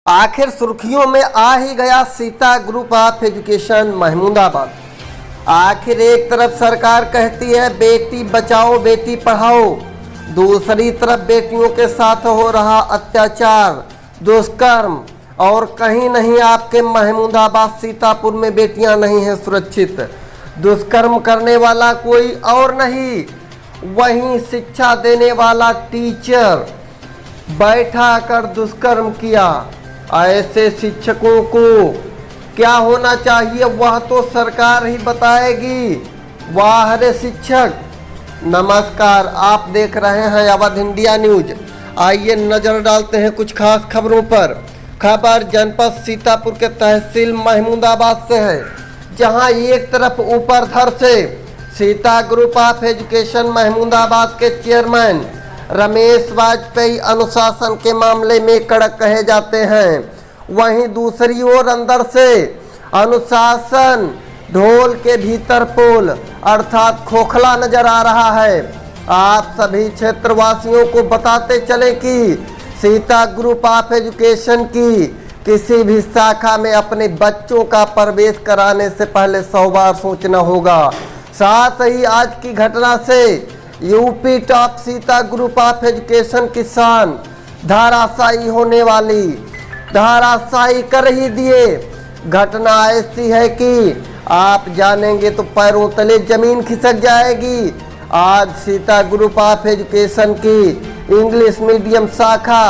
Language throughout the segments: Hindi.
आखिर सुर्खियों में आ ही गया Sita group of education Mahmudabad. आखिर एक तरफ सरकार कहती है बेटी बचाओ बेटी पढ़ाओ, दूसरी तरफ बेटियों के साथ हो रहा अत्याचार दुष्कर्म, और कहीं नहीं आपके महमूदाबाद सीतापुर में बेटियां नहीं हैं सुरक्षित। दुष्कर्म करने वाला कोई और नहीं, वहीं शिक्षा देने वाला टीचर बैठा कर दुष्कर्म किया। ऐसे शिक्षकों को क्या होना चाहिए वह तो सरकार ही बताएगी। वाह रे शिक्षक। नमस्कार, आप देख रहे हैं अवध इंडिया न्यूज। आइए नजर डालते हैं कुछ खास खबरों पर। खबर जनपद सीतापुर के तहसील महमूदाबाद से है, जहां एक तरफ ऊपरधर से Sita group of education Mahmudabad के चेयरमैन रमेश वाजपेयी अनुशासन के मामले में कड़क कहे जाते हैं, वहीं दूसरी ओर अंदर से अनुशासन ढोल के भीतर पोल अर्थात खोखला नजर आ रहा है। आप सभी क्षेत्रवासियों को बताते चले कि सीता ग्रुप ऑफ एजुकेशन की किसी भी शाखा में अपने बच्चों का प्रवेश कराने से पहले 100 बार सोचना होगा। साथ ही आज की घटना से UP top Sita group of education की शान धराशायी होने वाली, धराशायी कर ही दिए। घटना ऐसी है कि आप जानेंगे तो पैरों तले जमीन खिसक जाएगी। आज सीता ग्रुप ऑफ एजुकेशन की इंग्लिश मीडियम शाखा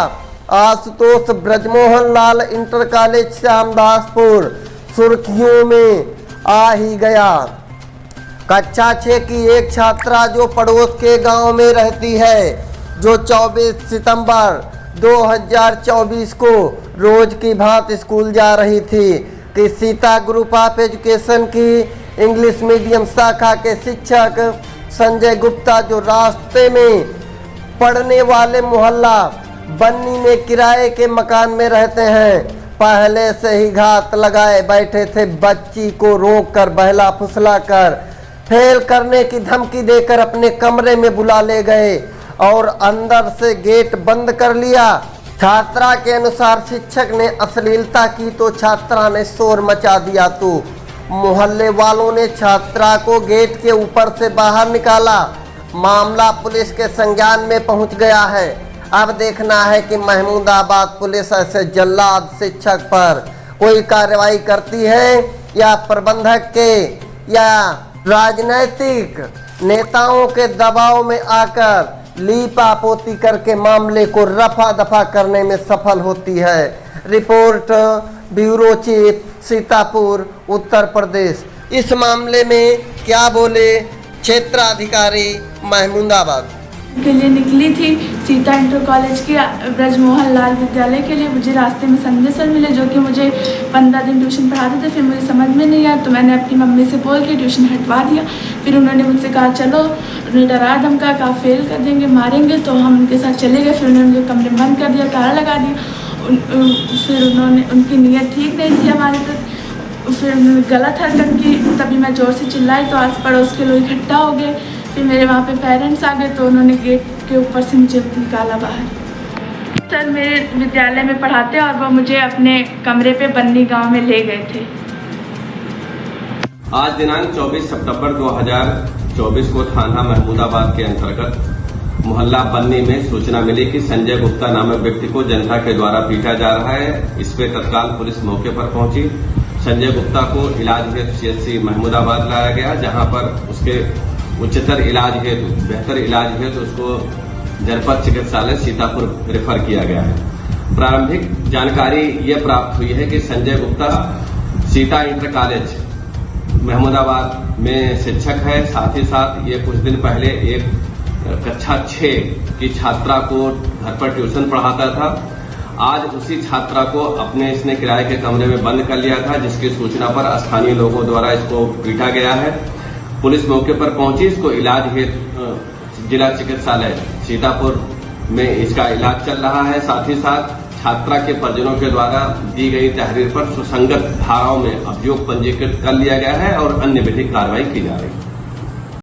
आशुतोष ब्रजमोहन लाल इंटर कॉलेज श्यामदासपुर सुर्खियों में आ ही गया। कक्षा 6 की एक छात्रा जो पड़ोस के गांव में रहती है, जो 24 सितंबर 2024 को रोज की भांति स्कूल जा रही थी कि सीता ग्रुप ऑफ एजुकेशन की इंग्लिश मीडियम शाखा के शिक्षक संजय गुप्ता, जो रास्ते में पढ़ने वाले मोहल्ला बन्नी में किराए के मकान में रहते हैं, पहले से ही घात लगाए बैठे थे। बच्ची को रोककर बहला फुसला कर फेल करने की धमकी देकर अपने कमरे में बुला ले गए और अंदर से गेट बंद कर लिया। छात्रा के अनुसार शिक्षक ने अश्लीलता की तो छात्रा ने शोर मचा दिया, तो मोहल्ले वालों ने छात्रा को गेट के ऊपर से बाहर निकाला। मामला पुलिस के संज्ञान में पहुंच गया है। अब देखना है कि महमूदाबाद पुलिस ऐसे जल्लाद शिक्षक पर कोई कार्रवाई करती है या प्रबंधक के या राजनीतिक नेताओं के दबाव में आकर लीपापोती करके मामले को रफा दफा करने में सफल होती है। Report bureau chief Sitapur Uttar Pradesh. इस मामले में क्या बोले क्षेत्राधिकारी महमूदाबाद के लिए निकली थी सीता इंटर कॉलेज के ब्रजमोहन लाल विद्यालय के लिए। मुझे रास्ते में संजय सर मिले, जो कि मुझे 15 दिन ट्यूशन पढ़ाते थे। फिर मुझे समझ में नहीं आया तो मैंने अपनी मम्मी से बोल के ट्यूशन हटवा दिया। फिर उन्होंने मुझसे कहा चलो, उन्होंने डरा धमका कहा फेल कर देंगे मारेंगे, तो हम उनके साथ चले गए। फिर उन्होंने मुझे कमरे में बंद कर दिया, ताला लगा दिया। फिर उन्होंने उनकी नीयत ठीक नहीं थी हमारे प्रति, फिर उन्होंने गलत हरकत की। तभी मैं ज़ोर से चिल्लाई तो आस पड़ोस के लोग इकट्ठा हो गए। फिर मेरे वहाँ पे पेरेंट्स आ गए तो उन्होंने गेट के ऊपर से मुझे निकाला बाहर। सर मेरे विद्यालय में पढ़ाते और वो मुझे अपने कमरे पे बन्नी गांव में ले गए थे। आज दिनांक 24 सितंबर 2024 को थाना महमूदाबाद के अंतर्गत मोहल्ला बन्नी में सूचना मिली कि संजय गुप्ता नामक व्यक्ति को जनता के द्वारा पीटा जा रहा है। इस पे तत्काल पुलिस मौके पर पहुंची। संजय गुप्ता को इलाज हेतु CHC महमूदाबाद लाया गया, जहां पर उसके उच्चतर इलाज हेतु बेहतर इलाज हेतु उसको जनपद चिकित्सालय सीतापुर रेफर किया गया है। प्रारंभिक जानकारी ये प्राप्त हुई है कि संजय गुप्ता सीता इंटर कॉलेज महमूदाबाद में शिक्षक है। साथ ही साथ ये कुछ दिन पहले एक कक्षा 6 की छात्रा को घर पर ट्यूशन पढ़ाता था। आज उसी छात्रा को अपने इसने किराए के कमरे में बंद कर लिया था, जिसकी सूचना पर स्थानीय लोगों द्वारा इसको पीटा गया है। पुलिस मौके पर पहुंची, इसको इलाज हेतु जिला चिकित्सालय सीतापुर में इसका इलाज चल रहा है। साथ ही साथ छात्रा के परिजनों के द्वारा दी गई तहरीर पर सुसंगत धाराओं में अभियोग पंजीकृत कर लिया गया है और अन्य विधिक कार्रवाई की जा रही है।